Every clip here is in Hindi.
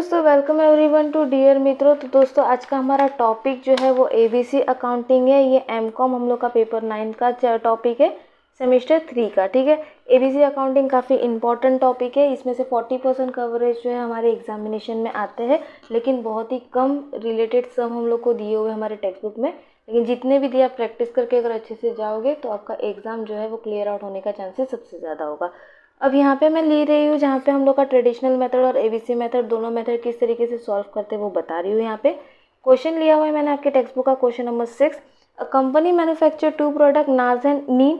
दोस्तों, वेलकम एवरीवन टू डियर मित्रों। तो दोस्तों, आज का हमारा टॉपिक जो है वो एबीसी अकाउंटिंग है। ये एमकॉम हम लोग का पेपर 9 का टॉपिक है, सेमेस्टर 3 का। ठीक है, एबीसी अकाउंटिंग काफ़ी इंपॉर्टेंट टॉपिक है। इसमें से 40% कवरेज जो है हमारे एग्जामिनेशन में आते हैं, लेकिन बहुत ही कम रिलेटेड सम हम लोग को दिए हुए हमारे टेक्स्ट बुक में। लेकिन जितने भी दिए आप प्रैक्टिस करके अगर अच्छे से जाओगे तो आपका एग्ज़ाम जो है वो क्लियर आउट होने का चांसेस सबसे ज़्यादा होगा। अब यहाँ पे मैं ले रही हूँ जहाँ पे हम लोग का ट्रेडिशनल मेथड और एबीसी मेथड दोनों मेथड किस तरीके से सॉल्व करते हैं वो बता रही हूँ। यहाँ पे क्वेश्चन लिया हुआ है मैंने आपके टेक्स्ट बुक का, question number 6। A company manufacture 2 product नाज एंड नीन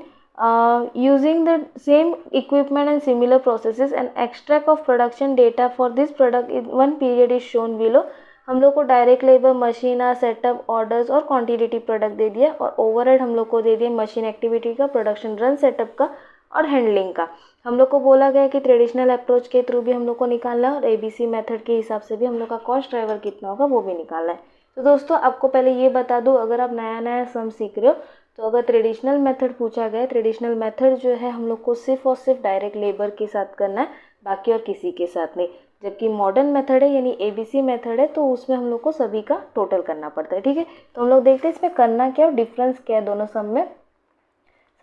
using the same equipment and similar processes and extract of production data for this product in one period is shown below। हम लोग को direct labour, machine, setup, orders और क्वांटिटेटिव प्रोडक्ट दे दिया, और ओवरहेड हम लोग को दे दिया मशीन एक्टिविटी का, प्रोडक्शन रन सेटअप का और हैंडलिंग का। हम लोग को बोला गया कि ट्रेडिशनल अप्रोच के थ्रू भी हम लोग को निकालना है और एबीसी मेथड के हिसाब से भी हम लोग का कॉस्ट ड्राइवर कितना होगा वो भी निकालना है। तो दोस्तों, आपको पहले ये बता दूं, अगर आप नया नया सम सीख रहे हो तो अगर ट्रेडिशनल मेथड पूछा गया, ट्रेडिशनल मेथड जो है हम लोग को सिर्फ और सिर्फ डायरेक्ट लेबर के साथ करना है, बाकी और किसी के साथ नहीं। जबकि मॉडर्न मेथड है यानी एबीसी मेथड है तो उसमें हम लोग को सभी का टोटल करना पड़ता है। ठीक है, तो हम लोग देखते हैं इसमें करना क्या और डिफरेंस क्या है दोनों सम में।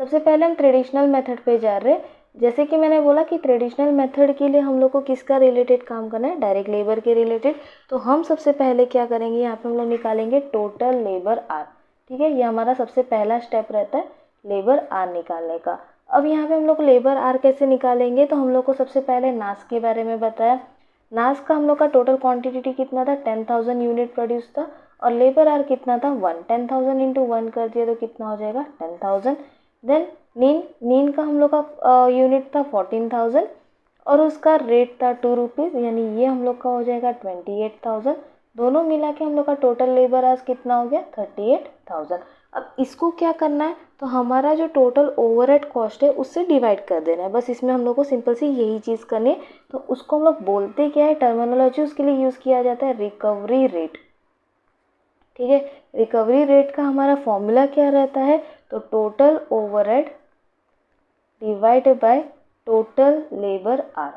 सबसे पहले हम ट्रेडिशनल मेथड पे जा रहे हैं। जैसे कि मैंने बोला कि ट्रेडिशनल मेथड के लिए हम लोग को किसका रिलेटेड काम करना है, डायरेक्ट लेबर के रिलेटेड। तो हम सबसे पहले क्या करेंगे, यहाँ पे हम लोग निकालेंगे टोटल लेबर आर। ठीक है, ये हमारा सबसे पहला स्टेप रहता है लेबर आर निकालने का। अब यहाँ पे हम लोग लेबर आर कैसे निकालेंगे, तो हम लोग को सबसे पहले नास के बारे में बताया। नास का हम लोग का टोटल क्वांटिटी कितना था, 10,000 यूनिट प्रोड्यूस था, और लेबर आर कितना था 1। 10,000 इंटू 1 कर दिया तो कितना हो जाएगा 10,000। देन नीन का हम लोग का यूनिट था 14,000 और उसका रेट था 2 रुपीज़, यानी ये हम लोग का हो जाएगा 28,000। दोनों मिला के हम लोग का टोटल लेबर आज कितना हो गया 38,000। अब इसको क्या करना है, तो हमारा जो टोटल ओवरहेड कॉस्ट है उससे डिवाइड कर देना है। बस इसमें हम लोग को सिंपल सी यही चीज़ करनी है। तो उसको हम लोग बोलते क्या है, टर्मिनोलॉजी उसके लिए यूज़ किया जाता है रिकवरी रेट। ठीक है, रिकवरी रेट का हमारा फॉर्मूला क्या रहता है, तो total overhead divide by total labour hour.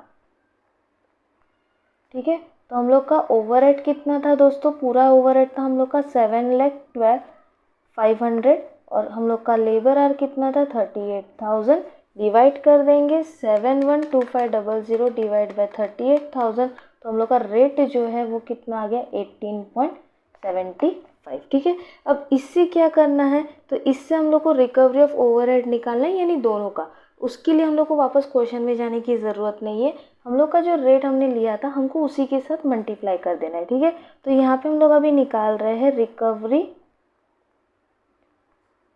ठीक है, तो हम लोग का ओवरहेड कितना था दोस्तों, पूरा ओवरहेड था हम लोग का 7,12,500 और हम लोग का लेबर आर कितना था 38,000। डिवाइड कर देंगे 712500 डिवाइड बाय 38,000, तो हम लोग का रेट जो है वो कितना आ गया 18.75। ठीक है, अब इससे क्या करना है, तो इससे हम लोग को रिकवरी ऑफ ओवरहेड निकालना है, यानी दोनों का। उसके लिए हम लोग को वापस क्वेश्चन में जाने की ज़रूरत नहीं है। हम लोग का जो रेट हमने लिया था हमको उसी के साथ मल्टीप्लाई कर देना है। ठीक है, तो यहाँ पे हम लोग अभी निकाल रहे हैं रिकवरी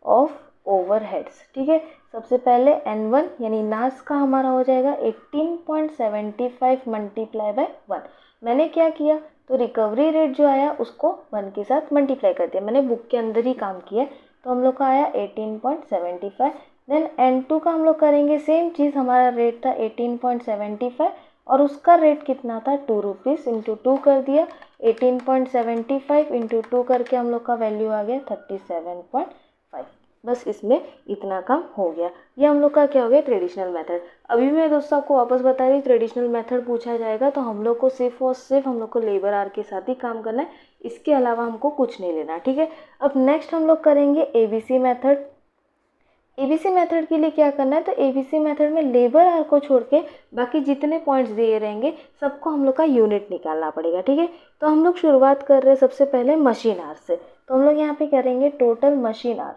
ऑफ ओवरहेड्स। ठीक है, सबसे पहले N1 यानी नास का हमारा हो जाएगा 18.75 मल्टीप्लाई बाय 1। मैंने क्या किया, तो रिकवरी रेट जो आया उसको 1 के साथ मल्टीप्लाई कर दिया, मैंने बुक के अंदर ही काम किया। तो हम लोग का आया 18.75। देन N2 का हम लोग करेंगे सेम चीज़, हमारा रेट था 18.75 और उसका रेट कितना था 2 रुपीज़, इंटू 2 कर दिया। 18.75 इंटू 2 करके हम लोग का वैल्यू आ गया 37.5। बस इसमें इतना काम हो गया। ये हम लोग का क्या हो गया ट्रेडिशनल मेथड। अभी मैं दोस्तों आपको वापस बता रही, ट्रेडिशनल मेथड पूछा जाएगा तो हम लोग को सिर्फ और सिर्फ हम लोग को लेबर आर के साथ ही काम करना है, इसके अलावा हमको कुछ नहीं लेना। ठीक है, अब नेक्स्ट हम लोग करेंगे एबीसी मेथड। एबीसी मेथड के लिए क्या करना है, तो एबीसी मेथड में लेबर आर को छोड़ के बाकी जितने पॉइंट्स दिए रहेंगे सबको हम लोग का यूनिट निकालना पड़ेगा। ठीक है, तो हम लोग शुरुआत कर रहे हैं सबसे पहले मशीन आर से। तो हम लोग यहाँ पे करेंगे total machine hour,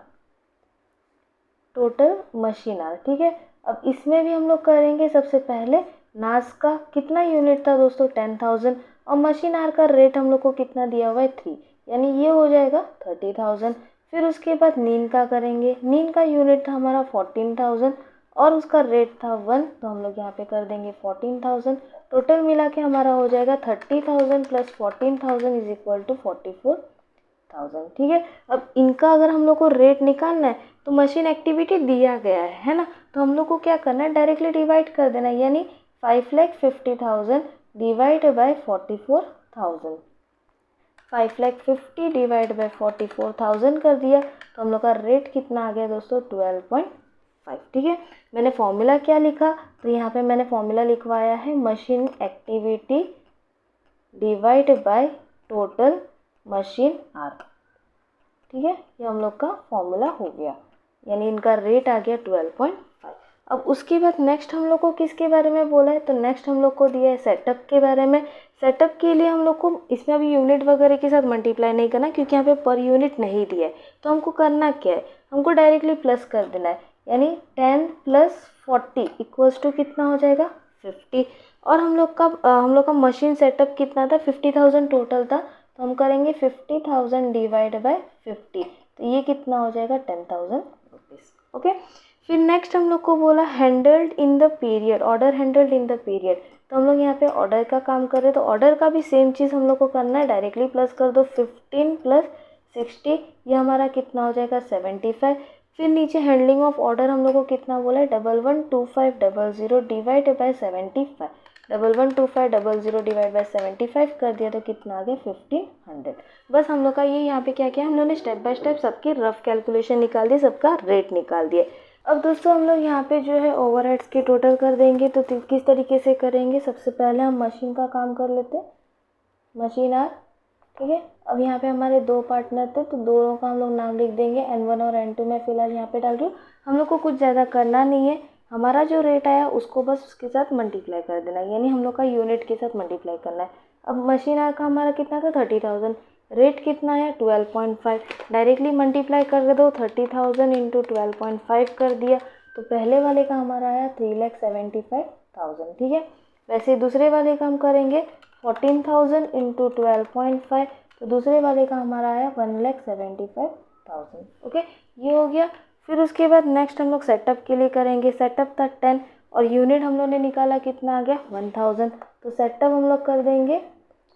total machine hour. ठीक है, अब इसमें भी हम लोग करेंगे सबसे पहले नास का कितना यूनिट था दोस्तों 10,000 और मशीन आर का रेट हम लोग को कितना दिया हुआ है 3, यानी ये हो जाएगा 30,000। फिर उसके बाद नीन का करेंगे, नीन का यूनिट था हमारा 14,000 और उसका रेट था 1, तो हम लोग यहाँ पे कर देंगे 14,000। टोटल मिला के हमारा हो जाएगा 30,000 प्लस 14,000 इज इक्वल टू 44,000। ठीक है, अब इनका अगर हम लोग को रेट निकालना है तो मशीन एक्टिविटी दिया गया है ना, तो हम लोग को क्या करना है डायरेक्टली डिवाइड कर देना है, यानी 5,50,000 डिवाइड बाय 44,000। 5,50,000 डिवाइड बाय 44,000 कर दिया तो हम लोग का रेट कितना आ गया दोस्तों 12.5। ठीक है, मैंने फॉर्मूला क्या लिखा, तो यहाँ पे मैंने फॉर्मूला लिखवाया है machine activity divide by total machine hour. ठीक है, ये हम लोग का फॉर्मूला हो गया, यानी इनका रेट आ गया 12.5। अब उसके बाद नेक्स्ट हम लोग को किसके बारे में बोला है, तो नेक्स्ट हम लोग को दिया है सेटअप के बारे में। सेटअप के लिए हम लोग को इसमें अभी यूनिट वगैरह के साथ मल्टीप्लाई नहीं करना, क्योंकि यहाँ पे पर यूनिट नहीं दिया है। तो हमको करना क्या है, हमको डायरेक्टली प्लस कर देना है, यानी 10 + 40 इक्वल्स टू कितना हो जाएगा 50। और हम लोग का मशीन सेटअप कितना था, 50,000 टोटल था, तो हम करेंगे 50,000 डिवाइड बाय 50, तो ये कितना हो जाएगा 10,000 रुपीज़। ओके, फिर नेक्स्ट हम लोग को बोला handled in the period, order handled in the period. तो हम लोग यहाँ पे ऑर्डर का काम कर रहे हैं, तो ऑर्डर का भी सेम चीज़ हम लोग को करना है, डायरेक्टली प्लस कर दो 15 + 60, ये हमारा कितना हो जाएगा 75। फिर नीचे हैंडलिंग ऑफ ऑर्डर हम लोग को कितना बोला है 112500 डिवाइड बाय 75, 112500 डिवाइड बाय 75 कर दिया तो कितना आ गया 1500। बस हम लोग का ये यहाँ पे क्या किया, हम लोगों ने स्टेप बाय स्टेप सबकी रफ कैलकुलेशन निकाल दी, सबका रेट निकाल दिए। अब दोस्तों हम लोग यहाँ पे जो है ओवरहेड्स के टोटल कर देंगे, तो किस तरीके से करेंगे, सबसे पहले हम मशीन का काम कर लेते हैं, मशीन आर। ठीक है, अब यहाँ पे हमारे 2 पार्टनर थे, तो दोनों का हम लोग नाम लिख देंगे, N1 और N2 मैं फिलहाल यहाँ पे डाल रही हूँ। हम लोग को कुछ ज़्यादा करना नहीं है, हमारा जो रेट आया उसको बस उसके साथ मल्टीप्लाई कर देना है, यानी हम लोग का यूनिट के साथ मल्टीप्लाई करना है। अब मशीन आर का हमारा कितना था 30,000, रेट कितना है 12.5, डायरेक्टली मल्टीप्लाई कर दो, 30,000 × 12.5 कर दिया, तो पहले वाले का हमारा आया 3,75,000। ठीक है, वैसे दूसरे वाले का हम करेंगे 14,000 × 12.5, तो दूसरे वाले का हमारा आया 1,75,000। ओके, ये हो गया। फिर उसके बाद नेक्स्ट हम लोग सेटअप के लिए करेंगे, सेटअप था 10 और यूनिट हम लोग ने निकाला कितना आ गया 1000, तो सेटअप हम लोग कर देंगे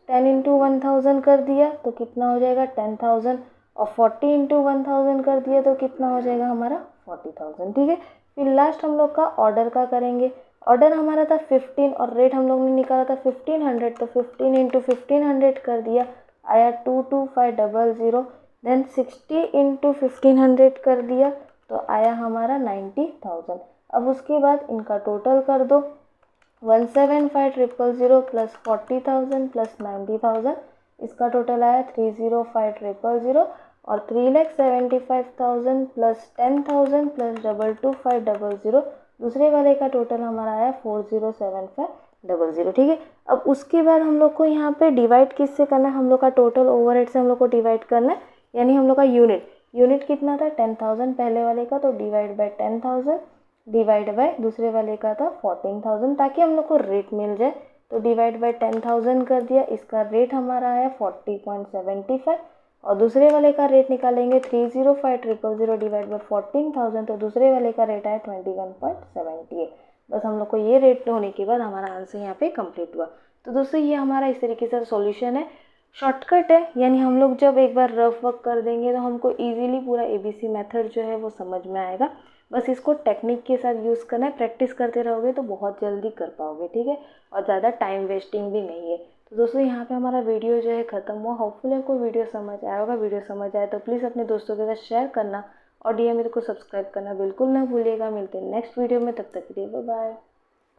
10 × 1000 कर दिया तो कितना हो जाएगा 10,000, और 40 × 1000 कर दिया तो कितना हो जाएगा हमारा 40,000। ठीक है, फिर लास्ट हम लोग का ऑर्डर का करेंगे, ऑर्डर हमारा था 15 और रेट हम लोग ने निकाला था 1500, तो 15 × 1500 कर दिया, आया 22500, देन 60 × 1500 कर दिया तो आया हमारा 90,000। अब उसके बाद इनका टोटल कर दो, 175,000 + 40,000 + 90,000, इसका टोटल आया 305,000, और 3,75,000 + 10,000 + 22500, दूसरे वाले का टोटल हमारा आया 407500। ठीक है, अब उसके बाद हम लोग को यहाँ पे डिवाइड किससे करना है, हम लोग का टोटल ओवरहेड से हम लोग को डिवाइड करना है, यानी हम लोग का यूनिट कितना था 10,000 पहले वाले का, तो डिवाइड बाय 10,000 डिवाइड बाय दूसरे वाले का था 14,000, ताकि हम लोग को रेट मिल जाए, तो डिवाइड बाय 10,000 कर दिया, इसका रेट हमारा आया 40.75, और दूसरे वाले का रेट निकालेंगे 305,000 डिवाइड बाय 14,000, तो दूसरे वाले का रेट आया 21.78। बस हम लोग को ये रेट होने के बाद हमारा आंसर यहाँ पे कंप्लीट हुआ। तो दोस्तों ये हमारा इस तरीके से सॉल्यूशन है, शॉर्टकट है, यानी हम लोग जब एक बार रफ वर्क कर देंगे तो हमको इजीली पूरा ABC मेथड जो है वो समझ में आएगा। बस इसको टेक्निक के साथ यूज़ करना है, प्रैक्टिस करते रहोगे तो बहुत जल्दी कर पाओगे। ठीक है, और ज़्यादा टाइम वेस्टिंग भी नहीं है। तो दोस्तों यहाँ पे हमारा वीडियो जो है ख़त्म हुआ। होपफुली आपको वीडियो समझ आया होगा। वीडियो समझ आए तो प्लीज़ अपने दोस्तों के साथ शेयर करना और DM मेरे को सब्सक्राइब करना बिल्कुल ना भूलिएगा। मिलते हैं नेक्स्ट वीडियो में, तब तक के लिए बाय बाय।